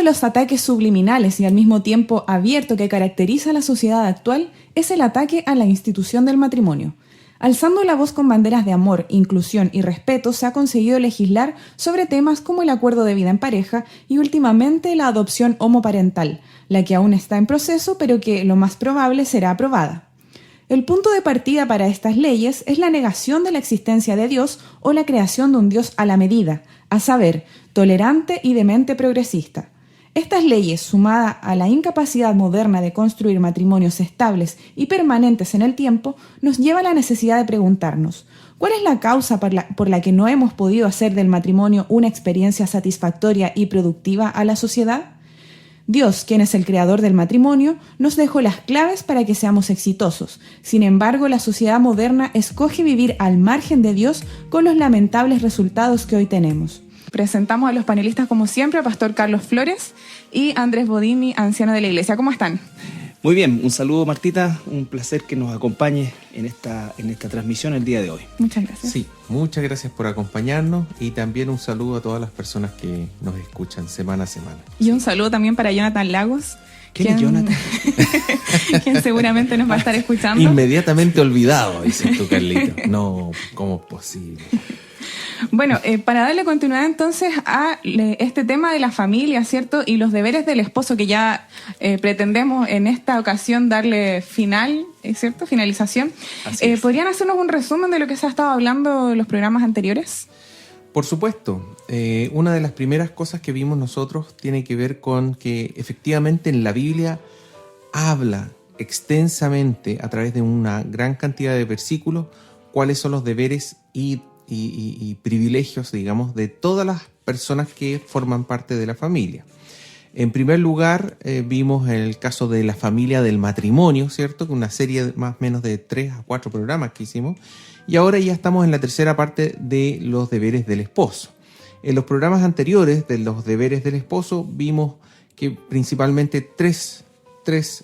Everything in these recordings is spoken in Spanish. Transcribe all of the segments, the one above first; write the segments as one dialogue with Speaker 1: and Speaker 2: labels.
Speaker 1: los ataques subliminales y al mismo tiempo abierto que caracteriza a la sociedad actual es el ataque a la institución del matrimonio. Alzando la voz con banderas de amor, inclusión y respeto, se ha conseguido legislar sobre temas como el acuerdo de vida en pareja y últimamente la adopción homoparental, la que aún está en proceso pero que lo más probable será aprobada. El punto de partida para estas leyes es la negación de la existencia de Dios o la creación de un Dios a la medida, a saber, tolerante y de mente progresista. Estas leyes, sumadas a la incapacidad moderna de construir matrimonios estables y permanentes en el tiempo, nos lleva a la necesidad de preguntarnos, ¿cuál es la causa por la que no hemos podido hacer del matrimonio una experiencia satisfactoria y productiva a la sociedad? Dios, quien es el creador del matrimonio, nos dejó las claves para que seamos exitosos. Sin embargo, la sociedad moderna escoge vivir al margen de Dios con los lamentables resultados que hoy tenemos. Presentamos a los panelistas como siempre, a Pastor Carlos Flores y Andrés Bodini, anciano de la Iglesia. ¿Cómo están?
Speaker 2: Muy bien, un saludo Martita, un placer que nos acompañe en esta transmisión el día de hoy.
Speaker 1: Muchas gracias.
Speaker 3: Sí, muchas gracias por acompañarnos y también un saludo a todas las personas que nos escuchan semana a semana.
Speaker 1: Y un saludo también para Jonathan Lagos.
Speaker 2: ¿Quién es Jonathan?
Speaker 1: Quien seguramente nos va a estar escuchando.
Speaker 3: Inmediatamente olvidado, dices tú, Carlito. No, ¿cómo es posible?
Speaker 1: Bueno, para darle continuidad entonces a este tema de la familia, ¿cierto? Y los deberes del esposo que ya pretendemos en esta ocasión darle final, ¿cierto? Finalización. ¿Podrían hacernos un resumen de lo que se ha estado hablando en los programas anteriores?
Speaker 3: Por supuesto. Una de las primeras cosas que vimos nosotros tiene que ver con que efectivamente en la Biblia habla extensamente a través de una gran cantidad de versículos cuáles son los deberes y privilegios, digamos, de todas las personas que forman parte de la familia. En primer lugar, vimos el caso de la familia del matrimonio, ¿cierto? Con una serie más o menos de 3 a 4 programas que hicimos. Y ahora ya estamos en la tercera parte de los deberes del esposo. En los programas anteriores de los deberes del esposo vimos que principalmente tres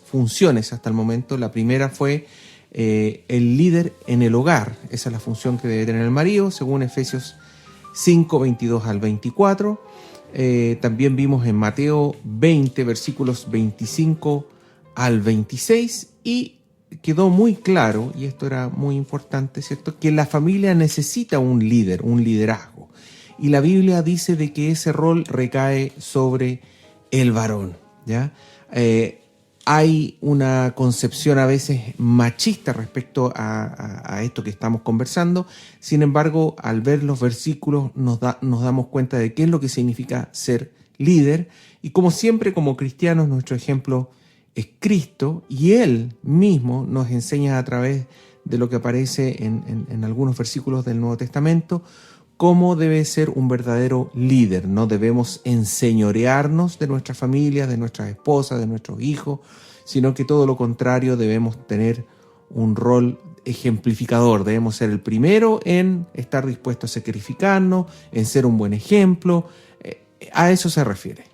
Speaker 3: funciones hasta el momento. La primera fue el líder en el hogar. Esa es la función que debe tener el marido, según Efesios 5, 22 al 24. También vimos en Mateo 20, versículos 25 al 26, y quedó muy claro, y esto era muy importante, ¿cierto?, que la familia necesita un líder, un liderazgo. Y la Biblia dice de que ese rol recae sobre el varón, ¿ya? Hay una concepción a veces machista respecto a esto que estamos conversando. Sin embargo, al ver los versículos nos damos cuenta de qué es lo que significa ser líder. Y como siempre, como cristianos, nuestro ejemplo es Cristo, y Él mismo nos enseña a través de lo que aparece en algunos versículos del Nuevo Testamento cómo debe ser un verdadero líder. No debemos enseñorearnos de nuestras familias, de nuestras esposas, de nuestros hijos, sino que todo lo contrario, debemos tener un rol ejemplificador. Debemos ser el primero en estar dispuestos a sacrificarnos, en ser un buen ejemplo. A eso se refiere.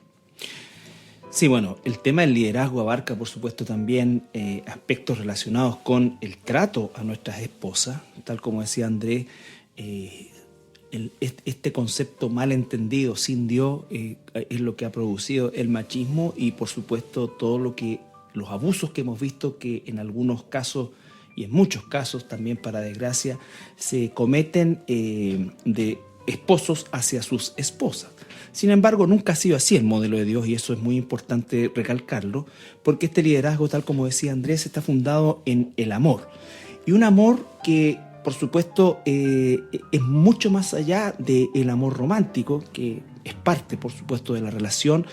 Speaker 2: Sí, bueno, el tema del liderazgo abarca, por supuesto, también aspectos relacionados con el trato a nuestras esposas, tal como decía Andrés. Este concepto mal entendido, sin Dios, es lo que ha producido el machismo y, por supuesto, los abusos que hemos visto que en algunos casos y en muchos casos también, para desgracia, se cometen de esposos hacia sus esposas. Sin embargo, nunca ha sido así el modelo de Dios, y eso es muy importante recalcarlo, porque este liderazgo, tal como decía Andrés, está fundado en el amor. Y un amor que, por supuesto, es mucho más allá del amor romántico, que es parte, por supuesto, de la relación,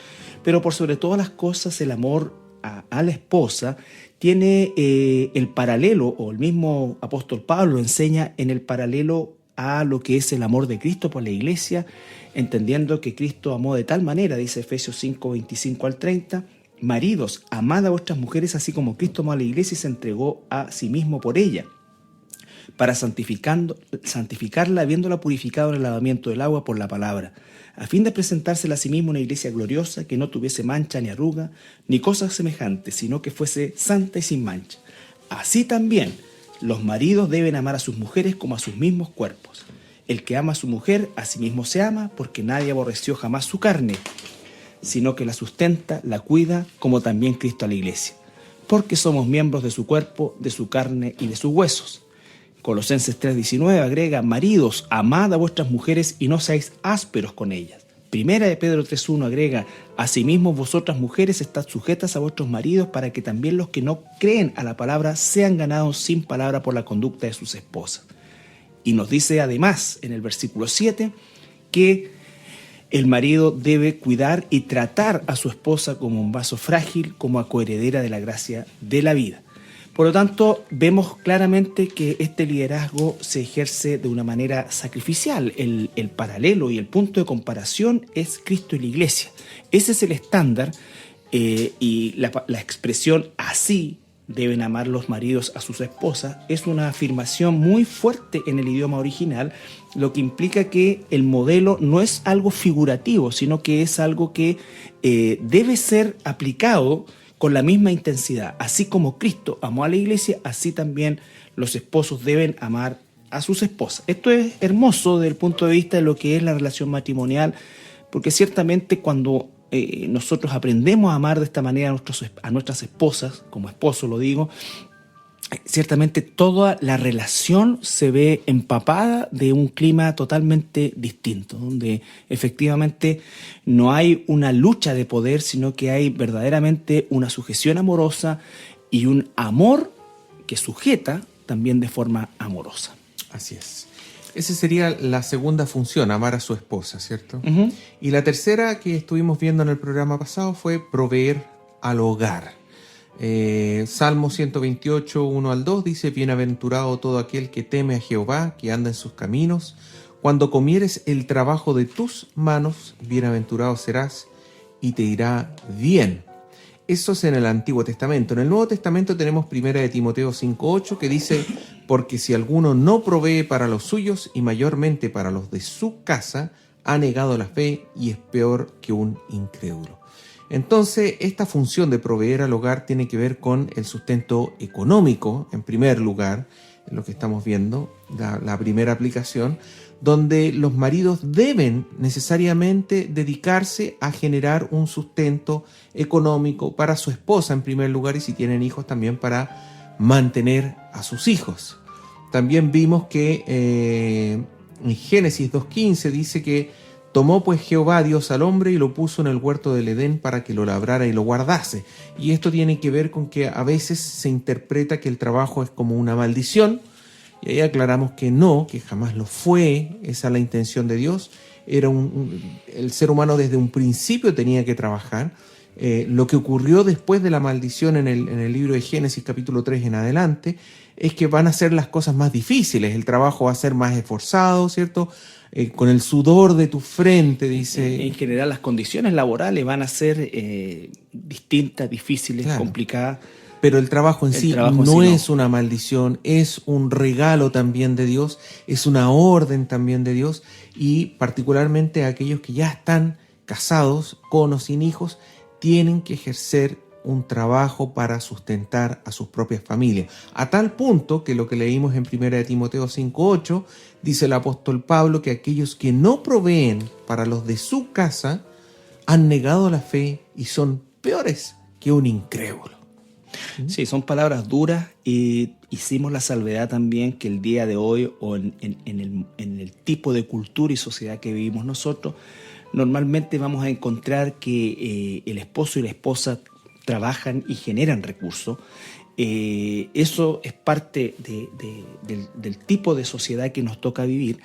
Speaker 2: pero por sobre todas las cosas, el amor a la esposa tiene el paralelo, o el mismo apóstol Pablo enseña en el paralelo a lo que es el amor de Cristo por la iglesia, entendiendo que Cristo amó de tal manera, dice Efesios 5, 25 al 30, maridos, amad a vuestras mujeres así como Cristo amó a la iglesia y se entregó a sí mismo por ella, para santificarla, habiéndola purificado en el lavamiento del agua por la palabra, a fin de presentársela a sí mismo una iglesia gloriosa, que no tuviese mancha ni arruga, ni cosas semejantes, sino que fuese santa y sin mancha. Así también, los maridos deben amar a sus mujeres como a sus mismos cuerpos. El que ama a su mujer, a sí mismo se ama, porque nadie aborreció jamás su carne, sino que la sustenta, la cuida, como también Cristo a la iglesia, porque somos miembros de su cuerpo, de su carne y de sus huesos. Colosenses 3:19 agrega: maridos, amad a vuestras mujeres y no seáis ásperos con ellas. Primera de Pedro 3:1 agrega: asimismo vosotras mujeres estad sujetas a vuestros maridos, para que también los que no creen a la palabra sean ganados sin palabra por la conducta de sus esposas. Y nos dice además en el versículo 7 que el marido debe cuidar y tratar a su esposa como un vaso frágil, como a coheredera de la gracia de la vida. Por lo tanto, vemos claramente que este liderazgo se ejerce de una manera sacrificial. El paralelo y el punto de comparación es Cristo y la iglesia. Ese es el estándar, y la expresión así deben amar los maridos a sus esposas es una afirmación muy fuerte en el idioma original, lo que implica que el modelo no es algo figurativo, sino que es algo que debe ser aplicado con la misma intensidad. Así como Cristo amó a la iglesia, así también los esposos deben amar a sus esposas. Esto es hermoso desde el punto de vista de lo que es la relación matrimonial, porque ciertamente cuando nosotros aprendemos a amar de esta manera a nuestras esposas, como esposo lo digo, ciertamente toda la relación se ve empapada de un clima totalmente distinto, donde efectivamente no hay una lucha de poder, sino que hay verdaderamente una sujeción amorosa y un amor que sujeta también de forma amorosa.
Speaker 3: Así es. Esa sería la segunda función, amar a su esposa, ¿cierto?
Speaker 2: Uh-huh.
Speaker 3: Y la tercera que estuvimos viendo en el programa pasado fue proveer al hogar. Salmo 128, 1 al 2 dice: bienaventurado todo aquel que teme a Jehová, que anda en sus caminos. Cuando comieres el trabajo de tus manos, bienaventurado serás y te irá bien. Eso es en el Antiguo Testamento. En el Nuevo Testamento tenemos 1 de Timoteo 5:8 que dice: porque si alguno no provee para los suyos y mayormente para los de su casa, ha negado la fe y es peor que un incrédulo. Entonces, esta función de proveer al hogar tiene que ver con el sustento económico, en primer lugar, en lo que estamos viendo, la primera aplicación, donde los maridos deben necesariamente dedicarse a generar un sustento económico para su esposa en primer lugar, y si tienen hijos también para mantener a sus hijos. También vimos que en Génesis 2:15 dice que tomó pues Jehová Dios al hombre y lo puso en el huerto del Edén para que lo labrara y lo guardase. Y esto tiene que ver con que a veces se interpreta que el trabajo es como una maldición, y ahí aclaramos que no, que jamás lo fue. Esa es la intención de Dios. Era el ser humano desde un principio tenía que trabajar. Lo que ocurrió después de la maldición en el libro de Génesis capítulo 3 en adelante es que van a ser las cosas más difíciles. El trabajo va a ser más esforzado, ¿cierto? Con el sudor de tu frente, dice.
Speaker 2: En general las condiciones laborales van a ser distintas, difíciles, claro, complicadas.
Speaker 3: Pero el trabajo en sí no es una maldición, es un regalo también de Dios, es una orden también de Dios, y particularmente aquellos que ya están casados, con o sin hijos, tienen que ejercer un trabajo para sustentar a sus propias familias. A tal punto que lo que leímos en 1 de Timoteo 5:8, dice el apóstol Pablo que aquellos que no proveen para los de su casa han negado la fe y son peores que un incrédulo.
Speaker 2: Sí, son palabras duras, y hicimos la salvedad también que el día de hoy, o en el tipo de cultura y sociedad que vivimos nosotros, normalmente vamos a encontrar que el esposo y la esposa trabajan y generan recursos. Eso es parte del tipo de sociedad que nos toca vivir,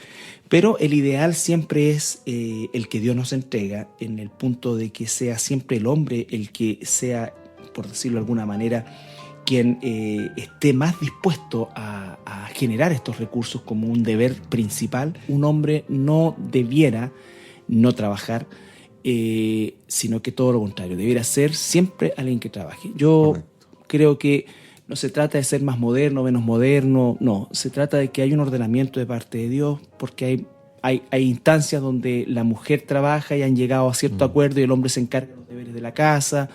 Speaker 2: pero el ideal siempre es el que Dios nos entrega, en el punto de que sea siempre el hombre el que sea, por decirlo de alguna manera, quien esté más dispuesto a generar estos recursos como un deber principal. Un hombre no debiera no trabajar, sino que todo lo contrario, debiera ser siempre alguien que trabaje. Yo creo que no se trata de ser más moderno, menos moderno, no, se trata de que hay un ordenamiento de parte de Dios, porque hay instancias donde la mujer trabaja y han llegado a cierto acuerdo y el hombre se encarga de los deberes de la casa,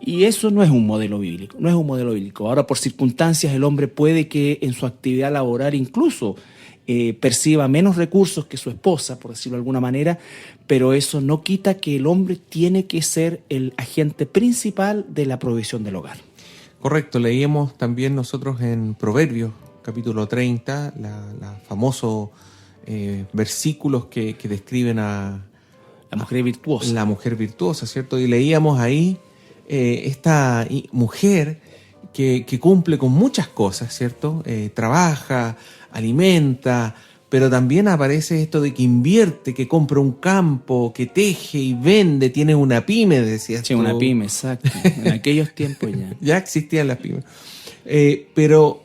Speaker 2: y eso no es un modelo bíblico, Ahora, por circunstancias, el hombre puede que en su actividad laboral incluso perciba menos recursos que su esposa, por decirlo de alguna manera, pero eso no quita que el hombre tiene que ser el agente principal de la provisión del hogar.
Speaker 3: Correcto, leíamos también nosotros en Proverbios, capítulo 30, la famosos versículos que describen a
Speaker 2: La mujer virtuosa.
Speaker 3: La mujer virtuosa, ¿cierto? Y leíamos ahí esta mujer que cumple con muchas cosas, ¿cierto? Trabaja, alimenta, pero también aparece esto de que invierte, que compra un campo, que teje y vende, tiene una pyme, decías
Speaker 2: Sí,
Speaker 3: tú.
Speaker 2: una pyme, exacto. En aquellos tiempos ya.
Speaker 3: Ya existían las pymes. Pero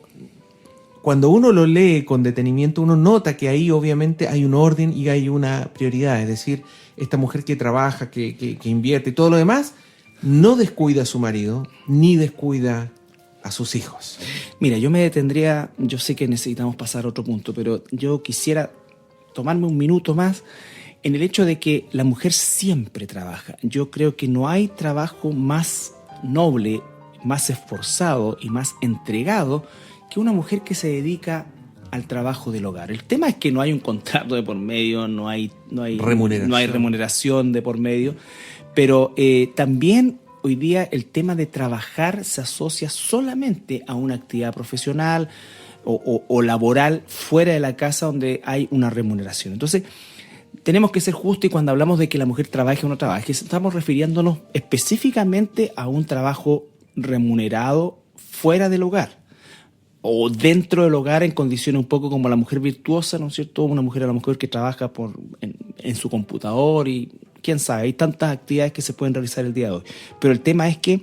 Speaker 3: cuando uno lo lee con detenimiento, uno nota que ahí obviamente hay un orden y hay una prioridad. Es decir, esta mujer que trabaja, que invierte y todo lo demás, no descuida a su marido, ni descuida a sus hijos.
Speaker 2: Mira, yo me detendría, yo sé que necesitamos pasar a otro punto, pero yo quisiera tomarme un minuto más en el hecho de que la mujer siempre trabaja. Yo creo que no hay trabajo más noble, más esforzado y más entregado que una mujer que se dedica al trabajo del hogar. El tema es que no hay un contrato de por medio, no hay remuneración de por medio, pero también hoy día el tema de trabajar se asocia solamente a una actividad profesional o laboral fuera de la casa donde hay una remuneración. Entonces, tenemos que ser justos y cuando hablamos de que la mujer trabaje o no trabaje, estamos refiriéndonos específicamente a un trabajo remunerado fuera del hogar o dentro del hogar en condiciones un poco como la mujer virtuosa, ¿no es cierto? Una mujer a lo mejor que trabaja en su computador y quién sabe, hay tantas actividades que se pueden realizar el día de hoy. Pero el tema es que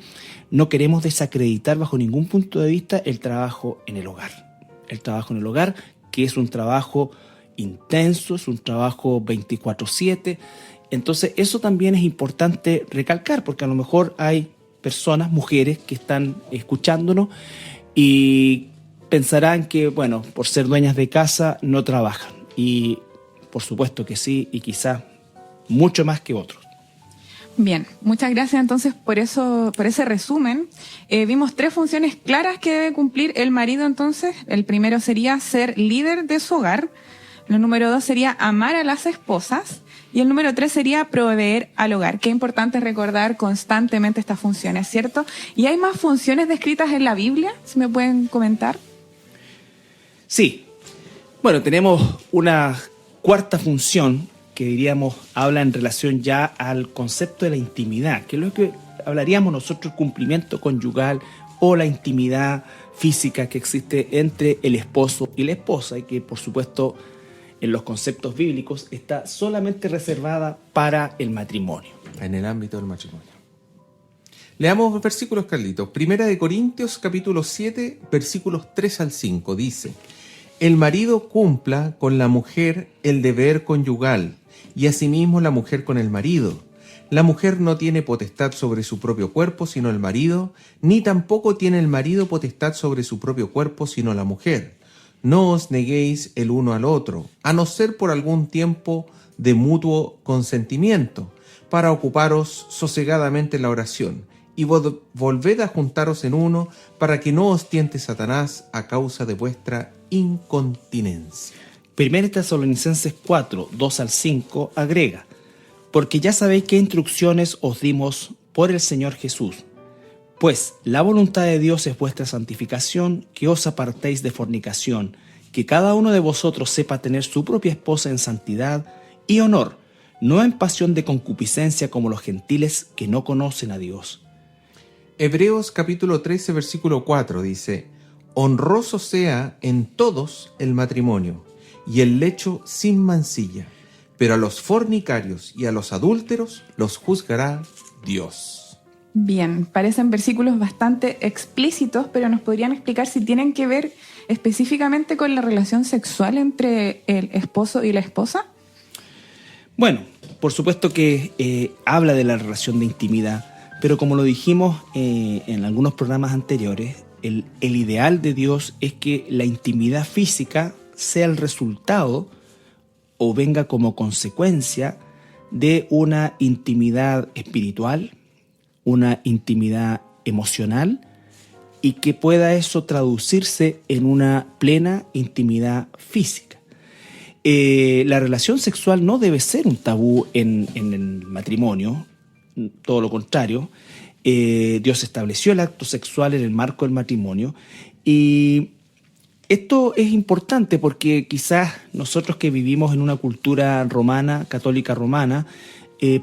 Speaker 2: no queremos desacreditar bajo ningún punto de vista el trabajo en el hogar. El trabajo en el hogar, que es un trabajo intenso, es un trabajo 24/7. Entonces eso también es importante recalcar, porque a lo mejor hay personas, mujeres, que están escuchándonos y pensarán que, bueno, por ser dueñas de casa no trabajan. Y por supuesto que sí, y quizás mucho más que otros.
Speaker 1: Bien, muchas gracias entonces por ese resumen. Vimos 3 funciones claras que debe cumplir el marido entonces. El primero sería ser líder de su hogar. El número 2 sería amar a las esposas. Y el número 3 sería proveer al hogar. Qué importante es recordar constantemente estas funciones, ¿cierto? ¿Y hay más funciones descritas en la Biblia? ¿Si me pueden comentar?
Speaker 2: Sí. Bueno, tenemos una cuarta función que diríamos habla en relación ya al concepto de la intimidad, que es lo que hablaríamos nosotros, cumplimiento conyugal o la intimidad física que existe entre el esposo y la esposa y que por supuesto en los conceptos bíblicos está solamente reservada para el matrimonio.
Speaker 3: En el ámbito del matrimonio. Leamos versículos, Carlitos. Primera de Corintios, capítulo 7, versículos 3 al 5, dice: el marido cumpla con la mujer el deber conyugal, y asimismo la mujer con el marido. La mujer no tiene potestad sobre su propio cuerpo, sino el marido, ni tampoco tiene el marido potestad sobre su propio cuerpo, sino la mujer. No os neguéis el uno al otro, a no ser por algún tiempo de mutuo consentimiento, para ocuparos sosegadamente en la oración, y volved a juntaros en uno, para que no os tiente Satanás a causa de vuestra incontinencia.
Speaker 2: Primera Tesalonicenses 4, 2 al 5 agrega: porque ya sabéis qué instrucciones os dimos por el Señor Jesús. Pues la voluntad de Dios es vuestra santificación, que os apartéis de fornicación, que cada uno de vosotros sepa tener su propia esposa en santidad y honor, no en pasión de concupiscencia como los gentiles que no conocen a Dios.
Speaker 3: Hebreos capítulo 13, versículo 4 dice: honroso sea en todos el matrimonio, y el lecho sin mancilla, pero a los fornicarios y a los adúlteros los juzgará Dios.
Speaker 1: Bien, parecen versículos bastante explícitos, pero ¿nos podrían explicar si tienen que ver específicamente con la relación sexual entre el esposo y la esposa?
Speaker 2: Bueno, por supuesto que habla de la relación de intimidad, pero como lo dijimos en algunos programas anteriores, el ideal de Dios es que la intimidad física sea el resultado o venga como consecuencia de una intimidad espiritual, una intimidad emocional y que pueda eso traducirse en una plena intimidad física. La relación sexual no debe ser un tabú en el matrimonio, todo lo contrario. Dios estableció el acto sexual en el marco del matrimonio, y esto es importante porque quizás nosotros que vivimos en una cultura romana, católica romana,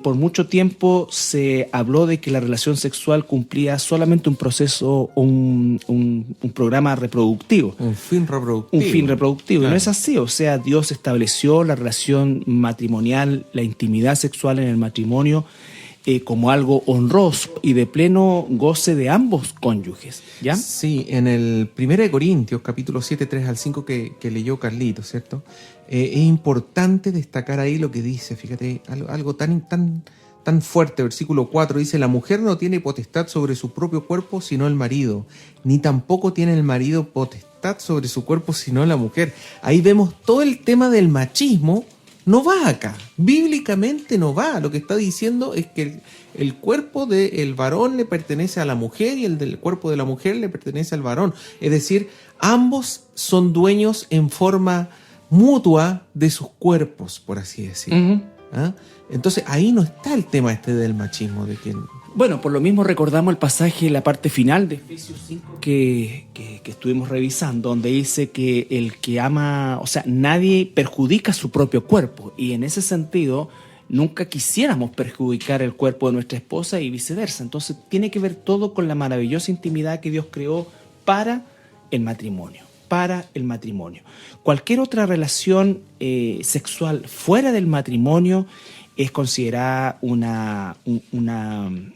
Speaker 2: por mucho tiempo se habló de que la relación sexual cumplía solamente un proceso, un programa reproductivo.
Speaker 3: Un fin reproductivo.
Speaker 2: Un fin reproductivo.
Speaker 3: Claro.
Speaker 2: Y no es así. O sea, Dios estableció la relación matrimonial, la intimidad sexual en el matrimonio, como algo honroso y de pleno goce de ambos cónyuges. ¿Ya?
Speaker 3: Sí, en el 1 Corintios, capítulo 7, 3 al 5, que leyó Carlito, ¿cierto? Es importante destacar ahí lo que dice, fíjate, algo tan fuerte. Versículo 4 dice: la mujer no tiene potestad sobre su propio cuerpo sino el marido, ni tampoco tiene el marido potestad sobre su cuerpo sino la mujer. Ahí vemos todo el tema del machismo. No va acá, bíblicamente no va. Lo que está diciendo es que el cuerpo del varón le pertenece a la mujer y el del cuerpo de la mujer le pertenece al varón. Es decir, ambos son dueños en forma mutua de sus cuerpos, por así decirlo.
Speaker 2: Uh-huh.
Speaker 3: ¿Ah? Entonces ahí no está el tema del machismo, de que...
Speaker 2: Bueno, por lo mismo recordamos el pasaje, la parte final de Efesios 5 que estuvimos revisando, donde dice que el que ama, o sea, nadie perjudica su propio cuerpo, y en ese sentido nunca quisiéramos perjudicar el cuerpo de nuestra esposa y viceversa. Entonces tiene que ver todo con la maravillosa intimidad que Dios creó para el matrimonio. Cualquier otra relación sexual fuera del matrimonio es considerada un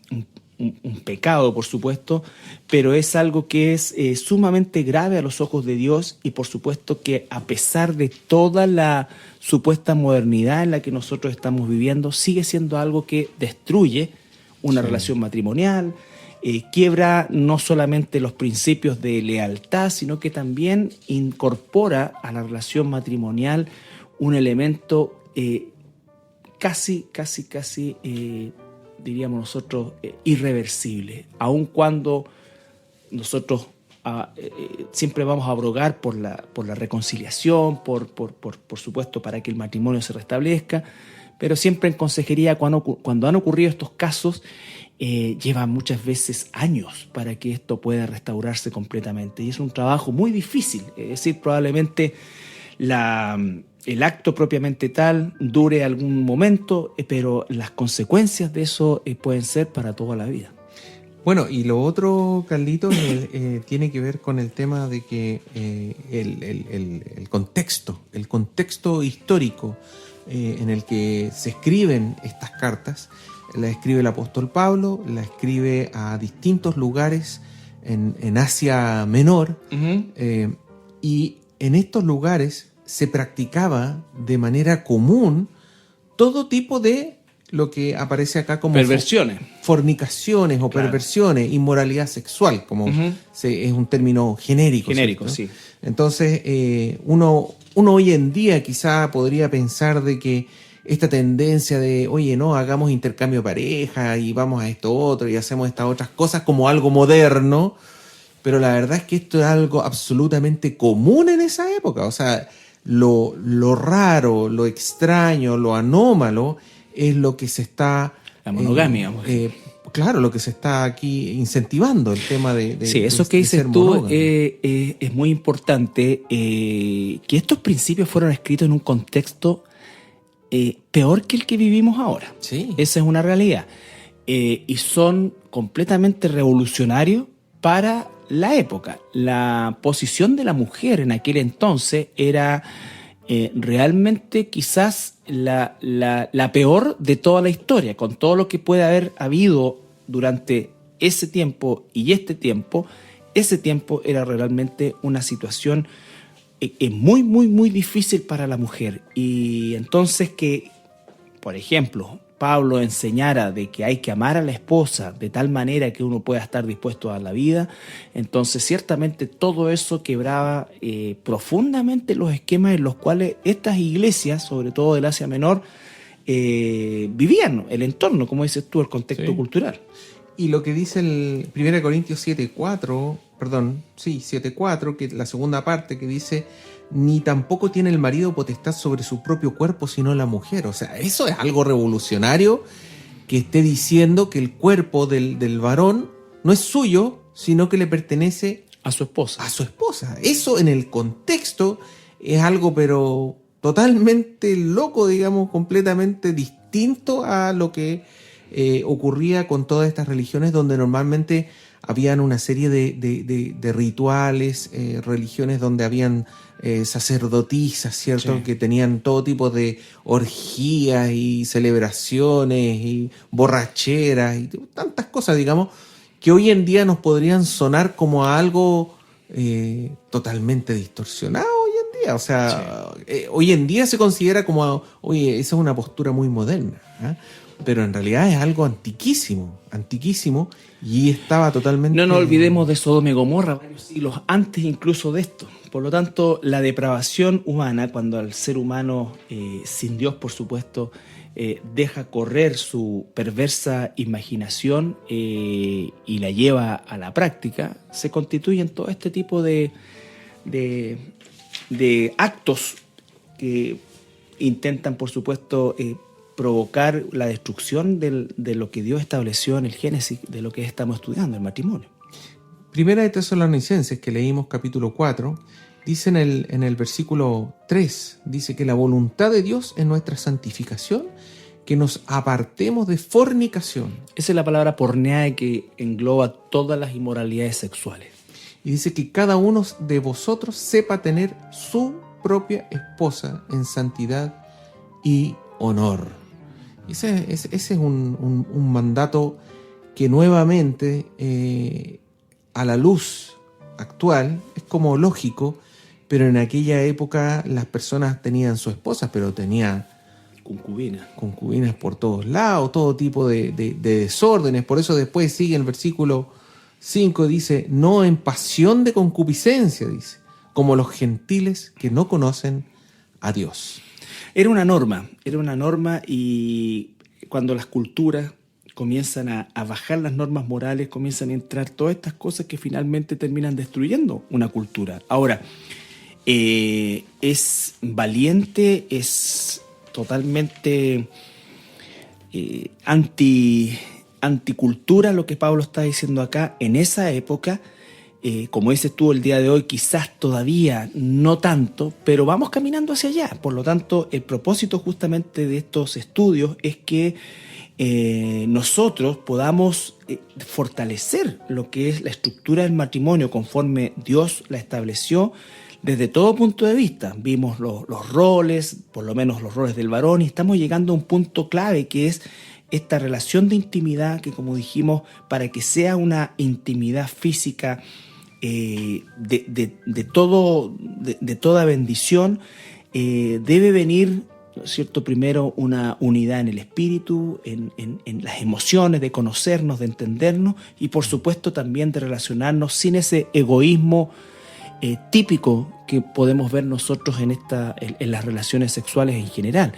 Speaker 2: pecado, por supuesto, pero es algo que es sumamente grave a los ojos de Dios, y por supuesto que a pesar de toda la supuesta modernidad en la que nosotros estamos viviendo, sigue siendo algo que destruye una relación matrimonial, quiebra no solamente los principios de lealtad, sino que también incorpora a la relación matrimonial un elemento casi, diríamos nosotros, irreversible, aun cuando nosotros siempre vamos a abrogar por la reconciliación, por supuesto, para que el matrimonio se restablezca, pero siempre en consejería, cuando han ocurrido estos casos, lleva muchas veces años para que esto pueda restaurarse completamente, y es un trabajo muy difícil. Es decir, probablemente el acto propiamente tal dure algún momento, pero las consecuencias de eso pueden ser para toda la vida.
Speaker 3: Bueno, y lo otro, Carlitos, tiene que ver con el tema de que el contexto histórico en el que se escriben estas cartas, la escribe el apóstol Pablo, la escribe a distintos lugares en Asia Menor, y en estos lugares se practicaba de manera común todo tipo de lo que aparece acá como
Speaker 2: perversiones,
Speaker 3: fornicaciones o perversiones, inmoralidad sexual, como es un término genérico.
Speaker 2: Genérico,
Speaker 3: ¿cierto?
Speaker 2: sí.
Speaker 3: Entonces, uno hoy en día quizá podría pensar de que esta tendencia de, oye, no, hagamos intercambio de pareja y vamos a esto otro y hacemos estas otras cosas como algo moderno, pero la verdad es que esto es algo absolutamente común en esa época. O sea, lo raro, lo extraño, lo anómalo es lo que se está...
Speaker 2: La monogamia.
Speaker 3: Claro, lo que se está aquí incentivando, el tema de
Speaker 2: sí, eso que dices tú es muy importante, que estos principios fueron escritos en un contexto peor que el que vivimos ahora.
Speaker 3: Sí.
Speaker 2: Esa es una realidad. Y son completamente revolucionarios para la época. La posición de la mujer en aquel entonces era realmente quizás la peor de toda la historia, con todo lo que puede haber habido durante ese tiempo y este tiempo. Ese tiempo era realmente una situación muy, muy, muy difícil para la mujer. Y entonces que, por ejemplo, Pablo enseñara de que hay que amar a la esposa de tal manera que uno pueda estar dispuesto a dar la vida, entonces ciertamente todo eso quebraba profundamente los esquemas en los cuales estas iglesias, sobre todo del Asia Menor, vivían, el entorno, como dices tú, el contexto cultural.
Speaker 3: Y lo que dice el 1 Corintios 7:4, que es la segunda parte, que dice, ni tampoco tiene el marido potestad sobre su propio cuerpo, sino la mujer. O sea, eso es algo revolucionario, que esté diciendo que el cuerpo del varón no es suyo, sino que le pertenece
Speaker 2: A su esposa.
Speaker 3: a su esposa. Eso en el contexto es algo pero totalmente loco, digamos, completamente distinto a lo que ocurría con todas estas religiones, donde normalmente habían una serie de rituales, religiones donde habían sacerdotisas, ¿cierto?
Speaker 2: Sí.
Speaker 3: Que tenían todo tipo de orgías y celebraciones y borracheras y tantas cosas, digamos, que hoy en día nos podrían sonar como a algo totalmente distorsionado hoy en día. O sea, hoy en día se considera como, oye, esa es una postura muy moderna, ¿eh? Pero en realidad es algo antiquísimo, y estaba totalmente...
Speaker 2: No nos olvidemos de Sodoma y Gomorra, varios siglos antes incluso de esto. Por lo tanto, la depravación humana, cuando al ser humano, sin Dios por supuesto, deja correr su perversa imaginación y la lleva a la práctica, se constituyen todo este tipo de actos que intentan, por supuesto, provocar la destrucción de lo que Dios estableció en el Génesis, de lo que estamos estudiando, el matrimonio.
Speaker 3: Primera de Tesalonicenses, que leímos capítulo 4, dice en el versículo 3, dice que la voluntad de Dios es nuestra santificación, que nos apartemos de fornicación.
Speaker 2: Esa es la palabra porneae, que engloba todas las inmoralidades sexuales.
Speaker 3: Y dice que cada uno de vosotros sepa tener su propia esposa en santidad y honor. Ese es un mandato que nuevamente, a la luz actual, es como lógico, pero en aquella época las personas tenían sus esposas, pero tenían concubinas por todos lados, todo tipo de desórdenes. Por eso después sigue el versículo 5, dice, no en pasión de concupiscencia, dice, como los gentiles que no conocen a Dios.
Speaker 2: Era una norma, y cuando las culturas comienzan a bajar las normas morales, comienzan a entrar todas estas cosas que finalmente terminan destruyendo una cultura. Ahora, es valiente, es totalmente anticultura lo que Pablo está diciendo acá. En esa época, como dices tú, el día de hoy quizás todavía no tanto, pero vamos caminando hacia allá. Por lo tanto, el propósito justamente de estos estudios es que nosotros podamos fortalecer lo que es la estructura del matrimonio conforme Dios la estableció desde todo punto de vista. Vimos los roles, por lo menos los roles del varón, y estamos llegando a un punto clave, que es esta relación de intimidad, que, como dijimos, para que sea una intimidad física de toda bendición, debe venir, ¿no es cierto?, primero una unidad en el espíritu, en las emociones, de conocernos, de entendernos, y por supuesto también de relacionarnos sin ese egoísmo típico que podemos ver nosotros en las relaciones sexuales en general.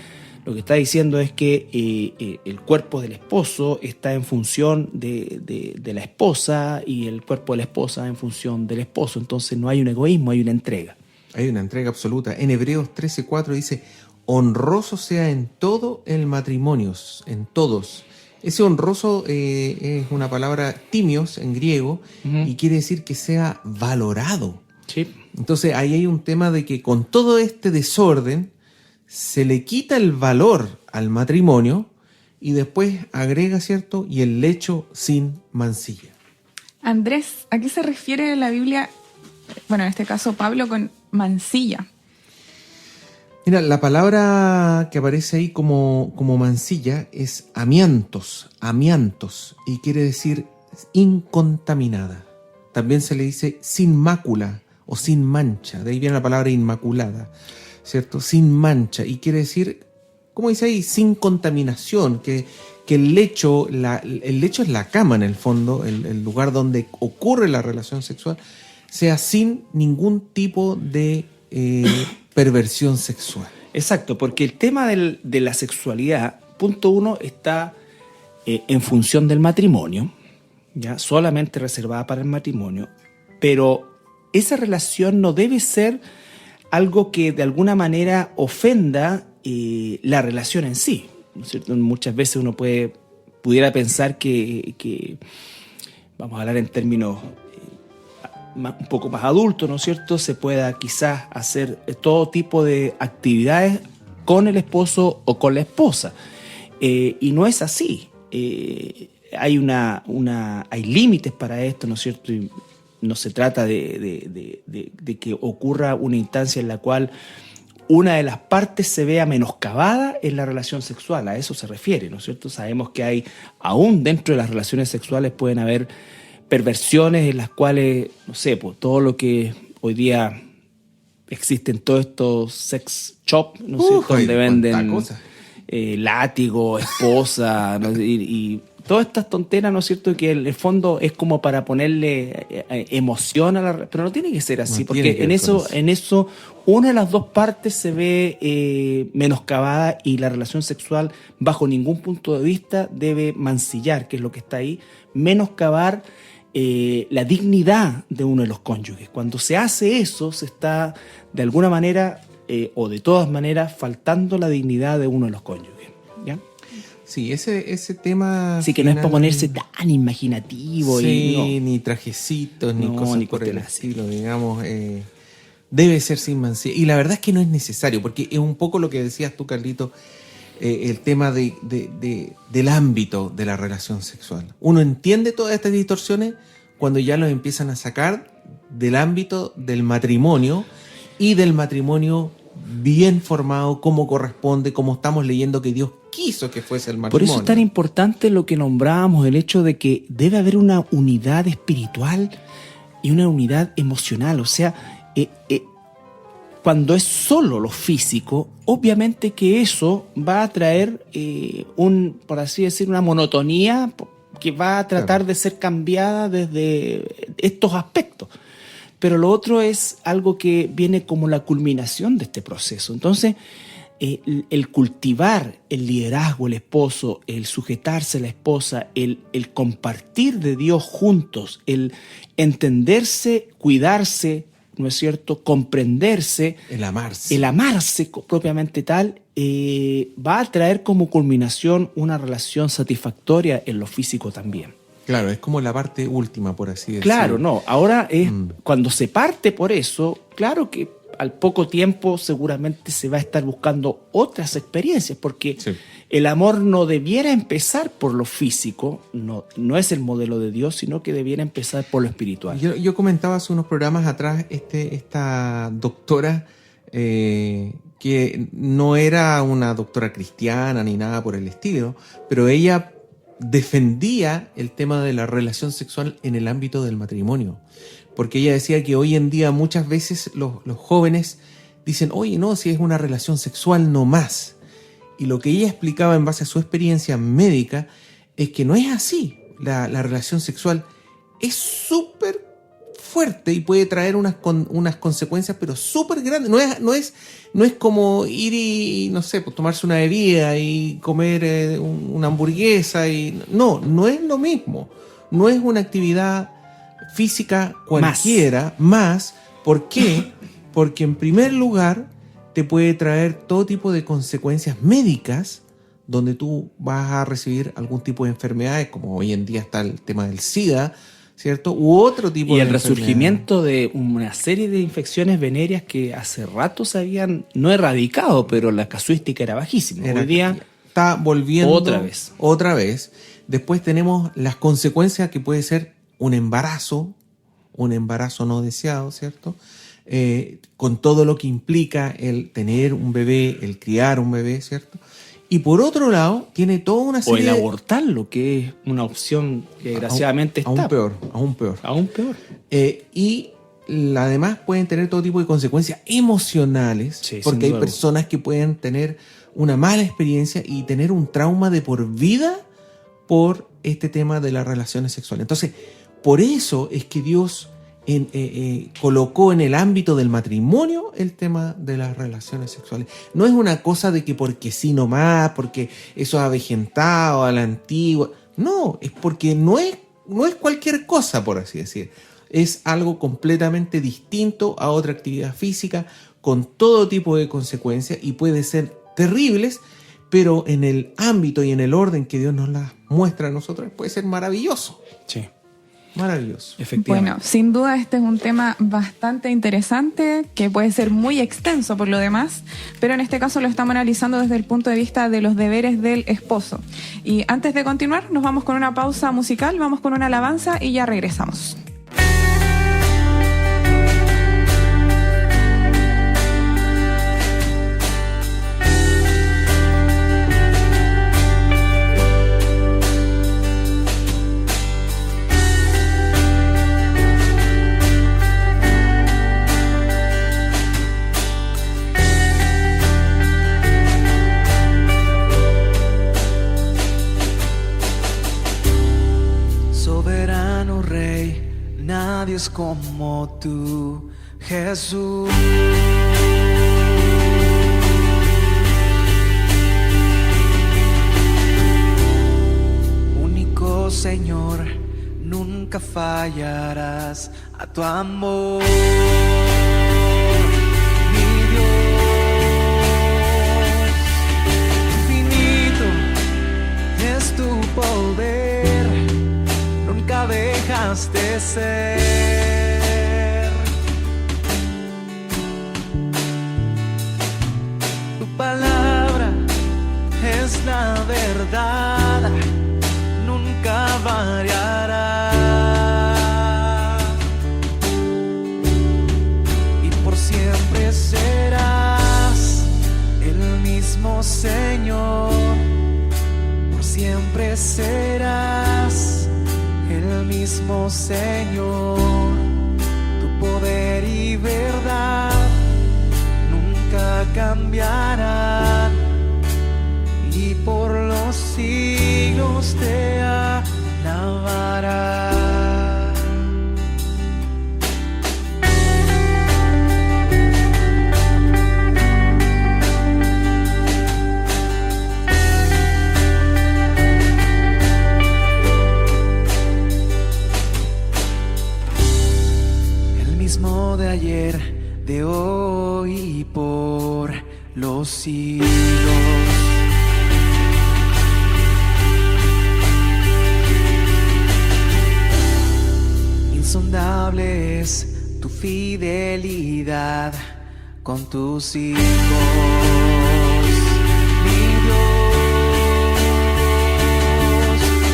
Speaker 2: Lo que está diciendo es que el cuerpo del esposo está en función de la esposa, y el cuerpo de la esposa en función del esposo. Entonces no hay un egoísmo, hay una entrega.
Speaker 3: Hay una entrega absoluta. En Hebreos 13:4 dice, honroso sea en todo el matrimonio, en todos. Ese honroso es una palabra timios en griego, y quiere decir que sea valorado.
Speaker 2: Sí.
Speaker 3: Entonces ahí hay un tema de que con todo este desorden se le quita el valor al matrimonio, y después agrega, ¿cierto?, y el lecho sin mancilla.
Speaker 1: Andrés, ¿a qué se refiere la Biblia, bueno, en este caso Pablo, con mancilla?
Speaker 3: Mira, la palabra que aparece ahí como mancilla es amiantos, y quiere decir incontaminada. También se le dice sin mácula o sin mancha, de ahí viene la palabra inmaculada, ¿cierto? Sin mancha, y quiere decir, como dice ahí, sin contaminación, que el lecho es la cama en el fondo, el lugar donde ocurre la relación sexual, sea sin ningún tipo de perversión sexual.
Speaker 2: Exacto, porque el tema de la sexualidad, punto uno, está en función del matrimonio, ya solamente reservada para el matrimonio, pero esa relación no debe ser algo que de alguna manera ofenda la relación en sí, ¿no es cierto? Muchas veces uno pudiera pensar que vamos a hablar en términos un poco más adultos, ¿no es cierto? Se pueda quizás hacer todo tipo de actividades con el esposo o con la esposa. Y no es así. Hay hay límites para esto, ¿no es cierto? Y no se trata de que ocurra una instancia en la cual una de las partes se vea menoscabada en la relación sexual. A eso se refiere, ¿no es cierto? Sabemos que aún dentro de las relaciones sexuales pueden haber perversiones en las cuales, no sé, pues todo lo que hoy día existen, todos estos sex shop, ¿no es cierto? Donde venden látigo, esposa, ¿no? y todas estas tonteras, ¿no es cierto? Que en el fondo es como para ponerle emoción a pero no tiene que ser así, porque en eso una de las dos partes se ve menoscabada, y la relación sexual bajo ningún punto de vista debe mancillar, que es lo que está ahí, menoscabar la dignidad de uno de los cónyuges. Cuando se hace eso, se está de alguna manera o de todas maneras faltando la dignidad de uno de los cónyuges, ¿ya?
Speaker 3: Sí, ese tema...
Speaker 2: Sí, que no es para ponerse tan imaginativo.
Speaker 3: Sí, ni trajecitos, ni cosas ni por el estilo, digamos. Debe ser sin mancilla. Y la verdad es que no es necesario, porque es un poco lo que decías tú, Carlito, el tema del ámbito de la relación sexual. Uno entiende todas estas distorsiones cuando ya los empiezan a sacar del ámbito del matrimonio, y del matrimonio bien formado, como corresponde, como estamos leyendo que Dios quiso que fuese el matrimonio.
Speaker 2: Por eso es tan importante lo que nombrábamos, el hecho de que debe haber una unidad espiritual y una unidad emocional. O sea, cuando es solo lo físico, obviamente que eso va a traer por así decir, una monotonía que va a tratar de ser cambiada desde estos aspectos. Pero lo otro es algo que viene como la culminación de este proceso. Entonces, el cultivar el liderazgo, el esposo, el sujetarse a la esposa, el compartir de Dios juntos, el entenderse, cuidarse, ¿no es cierto?, comprenderse, el amarse propiamente tal, va a traer como culminación una relación satisfactoria en lo físico también.
Speaker 3: Claro, es como la parte última, por así decirlo.
Speaker 2: Claro, no. Ahora es cuando se parte por eso, claro que al poco tiempo seguramente se va a estar buscando otras experiencias, porque el amor no debiera empezar por lo físico, no es el modelo de Dios, sino que debiera empezar por lo espiritual.
Speaker 3: Yo comentaba hace unos programas atrás esta doctora que no era una doctora cristiana ni nada por el estilo, pero ella defendía el tema de la relación sexual en el ámbito del matrimonio, porque ella decía que hoy en día muchas veces los jóvenes dicen, oye, no, si es una relación sexual no más, y lo que ella explicaba en base a su experiencia médica es que no es así. La relación sexual es súper fuerte y puede traer unas consecuencias pero súper grandes. No es como ir y, no sé, pues tomarse una bebida y comer una hamburguesa. No es lo mismo. No es una actividad física cualquiera más. ¿Por qué? Porque en primer lugar te puede traer todo tipo de consecuencias médicas, donde tú vas a recibir algún tipo de enfermedades, como hoy en día está el tema del SIDA, ¿cierto? U otro tipo de
Speaker 2: el resurgimiento de una serie de infecciones venéreas que hace rato se habían no erradicado, pero la casuística era bajísima. Hoy día
Speaker 3: está volviendo
Speaker 2: otra vez.
Speaker 3: Después tenemos las consecuencias que puede ser un embarazo no deseado, ¿cierto? Con todo lo que implica el tener un bebé, el criar un bebé, ¿cierto? Y por otro lado, tiene toda una serie...
Speaker 2: O el abortarlo, que es una opción que desgraciadamente está.
Speaker 3: Aún peor. Y además pueden tener todo tipo de consecuencias emocionales, porque hay personas que pueden tener una mala experiencia y tener un trauma de por vida por este tema de las relaciones sexuales. Entonces, por eso es que Dios colocó en el ámbito del matrimonio el tema de las relaciones sexuales. No es una cosa de que porque sí nomás, porque eso es avejentado a la antigua. No, es porque no es no es cualquier cosa, por así decir. Es algo completamente distinto a otra actividad física, con todo tipo de consecuencias, y puede ser terribles, pero en el ámbito y en el orden que Dios nos las muestra a nosotros, puede ser maravilloso.
Speaker 2: Sí.
Speaker 3: Maravilloso.
Speaker 2: Efectivamente.
Speaker 1: Bueno, sin duda este es un tema bastante interesante que puede ser muy extenso por lo demás, pero en este caso lo estamos analizando desde el punto de vista de los deberes del esposo. Y antes de continuar, nos vamos con una pausa musical, vamos con una alabanza y ya regresamos.
Speaker 4: Soberano Rey, nadie es como tú, Jesús. Único Señor, nunca fallarás a tu amor. Mi Dios, infinito es tu poder, nunca dejas de ser. Tu palabra es la verdad, nunca variará. Y por siempre serás el mismo Señor, por siempre serás el mismo Señor. Tu poder y verdad nunca cambiarán, y por los siglos te alabarán. De ayer, de hoy y por los siglos. Insondable es tu fidelidad con tus hijos. Mi Dios,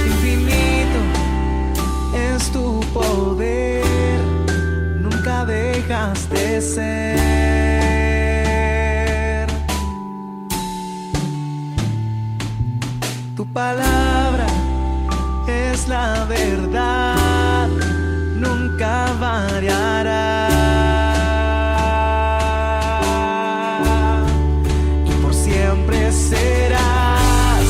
Speaker 4: infinito es tu poder, nunca dejas de ser. Tu palabra es la verdad, nunca variará. Y por siempre serás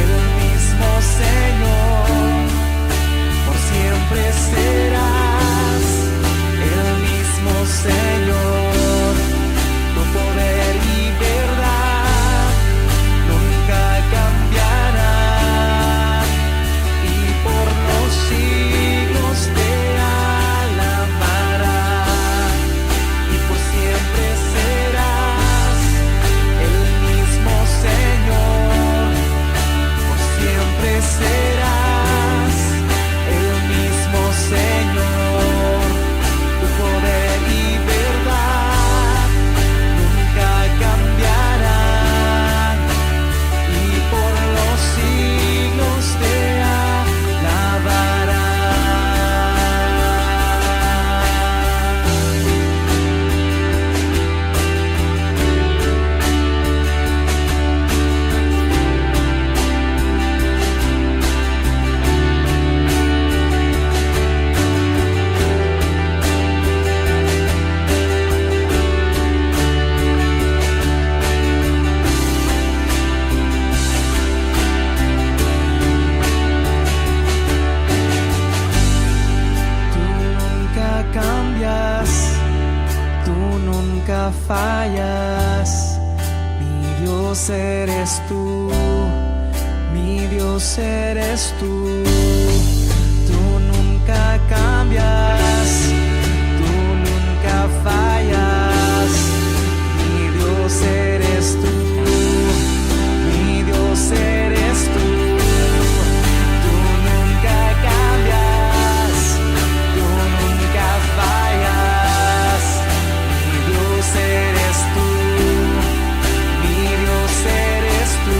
Speaker 4: el mismo Señor, por siempre serás Señor. Tu poder y verdad nunca cambiarán, y por los siglos te alabarán. Y por siempre serás el mismo Señor, por siempre serás el mismo Señor. Tu poder y verdad nunca cambiarán, y por los siglos te alabarán. Fallas, mi Dios eres tú, mi Dios eres tú. Tú cambias, tú nunca fallas. Mi Dios eres tú, mi Dios eres tú. Tú nunca cambias, tú nunca fallas. Mi Dios eres tú, mi Dios eres tú.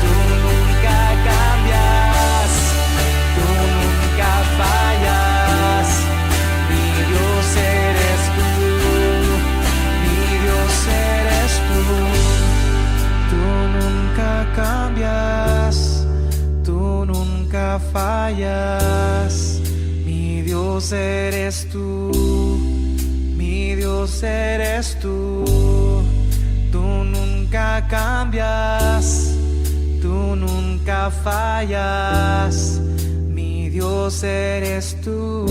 Speaker 4: Tú nunca cambias, tú nunca fallas. Mi Dios eres tú, mi Dios eres tú. Tú nunca cambias, tú nunca fallas. Mi Dios eres tú, mi Dios eres tú. Tú nunca cambias, tú nunca fallas. Mi Dios eres tú.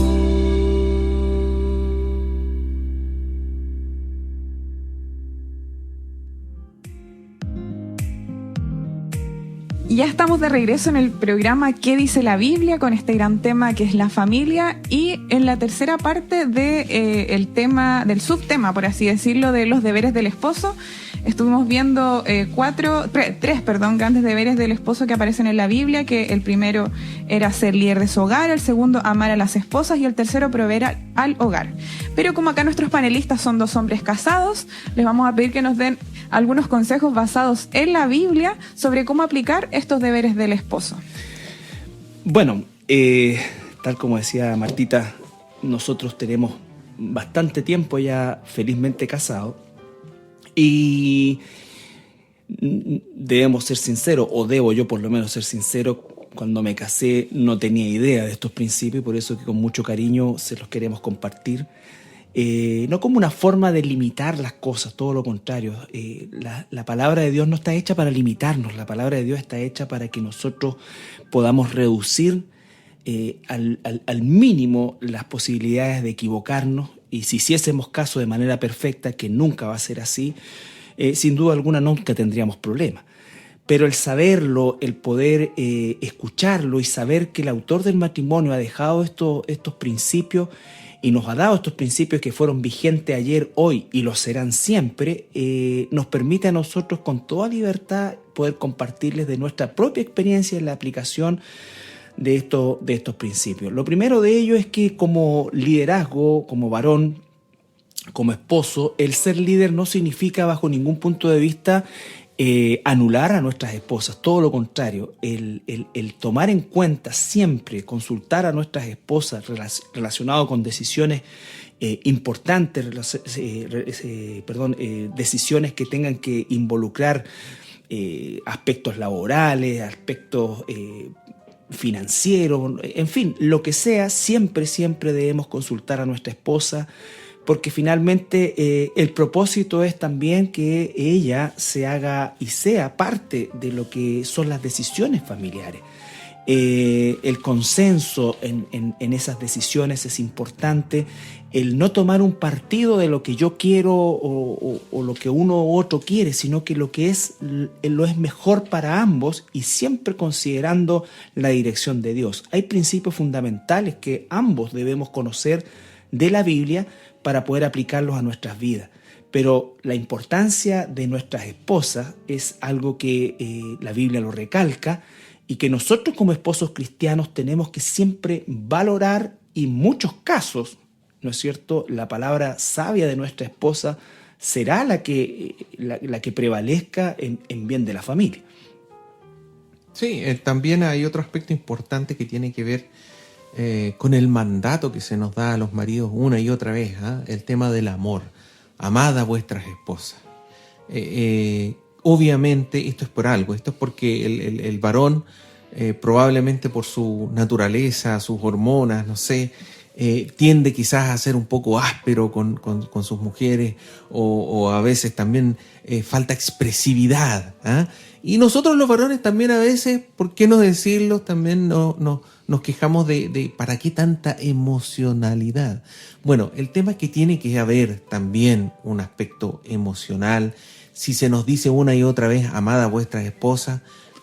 Speaker 1: Y ya estamos de regreso en el programa ¿Qué dice la Biblia? Con este gran tema que es la familia, y en la tercera parte de el tema, del subtema, por así decirlo, de los deberes del esposo. Estuvimos viendo tres grandes deberes del esposo que aparecen en la Biblia, que el primero era ser líder de su hogar, el segundo amar a las esposas y el tercero proveer al hogar. Pero como acá nuestros panelistas son dos hombres casados, les vamos a pedir que nos den algunos consejos basados en la Biblia sobre cómo aplicar estos deberes del esposo.
Speaker 2: Bueno, tal como decía Martita, nosotros tenemos bastante tiempo ya felizmente casados y debemos ser sinceros, o debo yo por lo menos ser sincero. Cuando me casé no tenía idea de estos principios y por eso que con mucho cariño se los queremos compartir. No como una forma de limitar las cosas, todo lo contrario. La palabra de Dios no está hecha para limitarnos, la palabra de Dios está hecha para que nosotros podamos reducir al mínimo las posibilidades de equivocarnos, y si hiciésemos caso de manera perfecta, que nunca va a ser así, sin duda alguna nunca tendríamos problemas. Pero el saberlo, el poder escucharlo y saber que el autor del matrimonio ha dejado estos principios y nos ha dado estos principios que fueron vigentes ayer, hoy y lo serán siempre, nos permite a nosotros con toda libertad poder compartirles de nuestra propia experiencia en la aplicación de estos principios. Lo primero de ello es que como liderazgo, como varón, como esposo, el ser líder no significa bajo ningún punto de vista anular a nuestras esposas, todo lo contrario. El tomar en cuenta siempre, consultar a nuestras esposas relacionado con decisiones importantes, decisiones que tengan que involucrar aspectos laborales, aspectos financieros, en fin, lo que sea, siempre debemos consultar a nuestra esposa, porque finalmente el propósito es también que ella se haga y sea parte de lo que son las decisiones familiares. El consenso en esas decisiones es importante, el no tomar un partido de lo que yo quiero o lo que uno u otro quiere, sino que lo que es mejor para ambos y siempre considerando la dirección de Dios. Hay principios fundamentales que ambos debemos conocer de la Biblia para poder aplicarlos a nuestras vidas. Pero la importancia de nuestras esposas es algo que la Biblia lo recalca y que nosotros como esposos cristianos tenemos que siempre valorar, y en muchos casos, ¿no es cierto?, la palabra sabia de nuestra esposa será la que prevalezca en bien de la familia.
Speaker 3: Sí, también hay otro aspecto importante que tiene que ver con el mandato que se nos da a los maridos una y otra vez, el tema del amor. Amad a vuestras esposas. Obviamente esto es por algo, esto es porque el varón, probablemente por su naturaleza, sus hormonas, no sé, tiende quizás a ser un poco áspero con sus mujeres, o a veces también falta expresividad, y nosotros los varones también a veces, ¿por qué no decirlo? También nos quejamos de ¿para qué tanta emocionalidad? Bueno, el tema es que tiene que haber también un aspecto emocional. Si se nos dice una y otra vez, amad a vuestras esposas,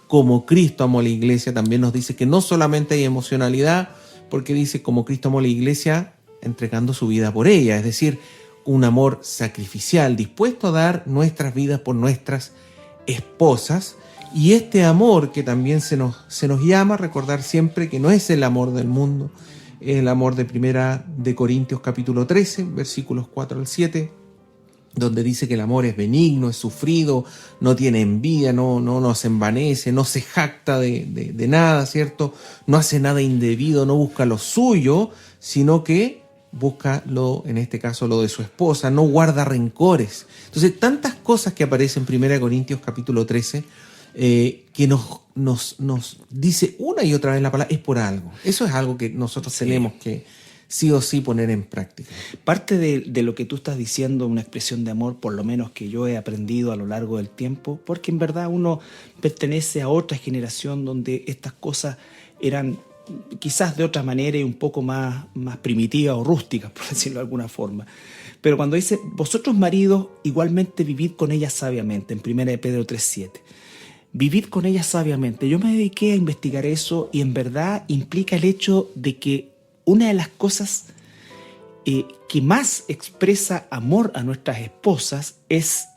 Speaker 3: como Cristo amó a la iglesia, también nos dice que no solamente hay emocionalidad, porque dice, como Cristo amó a la iglesia, entregando su vida por ella, es decir, un amor sacrificial, dispuesto a dar nuestras vidas por nuestras esposas. Y este amor que también se nos llama a recordar siempre que no es el amor del mundo, es el amor de 1 Corintios capítulo 13, versículos 4 al 7, donde dice que el amor es benigno, es sufrido, no tiene envidia, no se envanece, no se jacta de nada, ¿cierto? No hace nada indebido, no busca lo suyo, sino que busca en este caso, lo de su esposa, no guarda rencores. Entonces, tantas cosas que aparecen en 1 Corintios capítulo 13, que nos dice una y otra vez la palabra, es por algo. Eso es algo que nosotros tenemos que sí o sí poner en práctica.
Speaker 2: Parte de lo que tú estás diciendo, una expresión de amor, por lo menos que yo he aprendido a lo largo del tiempo, porque en verdad uno pertenece a otra generación donde estas cosas eran quizás de otra manera y un poco más primitivas o rústicas, por decirlo de alguna forma. Pero cuando dice, vosotros maridos, igualmente vivid con ella sabiamente, en 1 Pedro 3:7. Vivid con ella sabiamente. Yo me dediqué a investigar eso y en verdad implica el hecho de que una de las cosas que más expresa amor a nuestras esposas es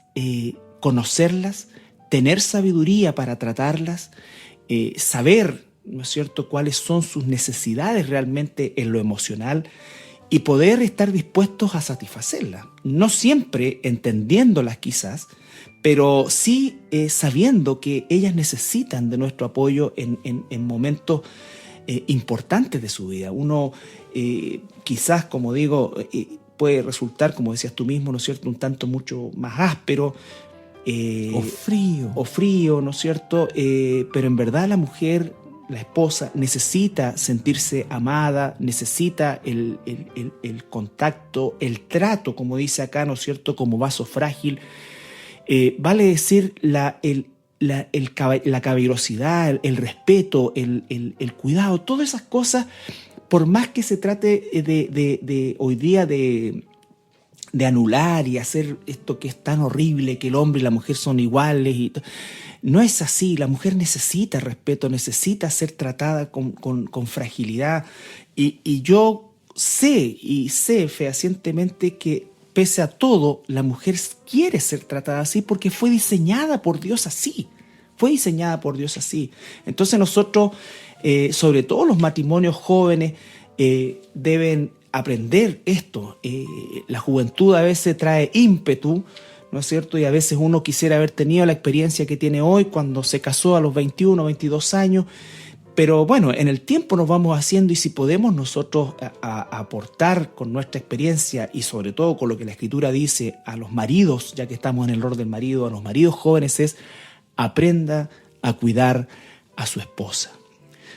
Speaker 2: conocerlas, tener sabiduría para tratarlas, saber, ¿no es cierto?, cuáles son sus necesidades realmente en lo emocional y poder estar dispuestos a satisfacerlas. No siempre entendiéndolas quizás, pero sí sabiendo que ellas necesitan de nuestro apoyo en momentos importantes de su vida. Uno quizás, como digo, puede resultar, como decías tú mismo, ¿no es cierto?, un tanto mucho más áspero, o frío, ¿no es cierto?, pero en verdad la mujer, la esposa, necesita sentirse amada, necesita el contacto, el trato, como dice acá, ¿no es cierto?, como vaso frágil. Vale decir la caballerosidad, el respeto, el cuidado, todas esas cosas, por más que se trate de hoy día de anular y hacer esto que es tan horrible, que el hombre y la mujer son iguales, no es así. La mujer necesita respeto, necesita ser tratada con fragilidad, y yo sé fehacientemente que pese a todo, la mujer quiere ser tratada así porque fue diseñada por Dios así. Entonces nosotros, sobre todo los matrimonios jóvenes, deben aprender esto. La juventud a veces trae ímpetu, ¿no es cierto? Y a veces uno quisiera haber tenido la experiencia que tiene hoy cuando se casó a los 21, 22 años. Pero bueno, en el tiempo nos vamos haciendo, y si podemos nosotros aportar con nuestra experiencia y sobre todo con lo que la Escritura dice a los maridos, ya que estamos en el rol del marido, a los maridos jóvenes, es: aprenda a cuidar a su esposa.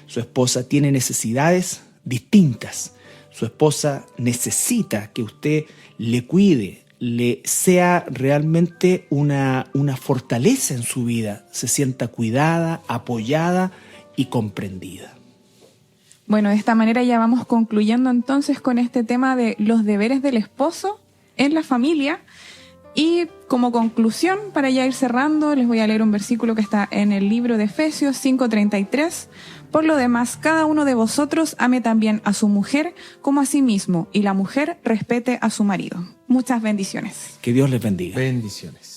Speaker 2: Su esposa tiene necesidades distintas. Su esposa necesita que usted le cuide, le sea realmente una fortaleza en su vida, se sienta cuidada, apoyada y comprendida.
Speaker 1: Bueno, de esta manera ya vamos concluyendo entonces con este tema de los deberes del esposo en la familia. Y como conclusión, para ya ir cerrando, les voy a leer un versículo que está en el libro de Efesios 5:33. Por lo demás, cada uno de vosotros ame también a su mujer como a sí mismo, y la mujer respete a su marido. Muchas bendiciones.
Speaker 2: Que Dios les bendiga.
Speaker 3: Bendiciones.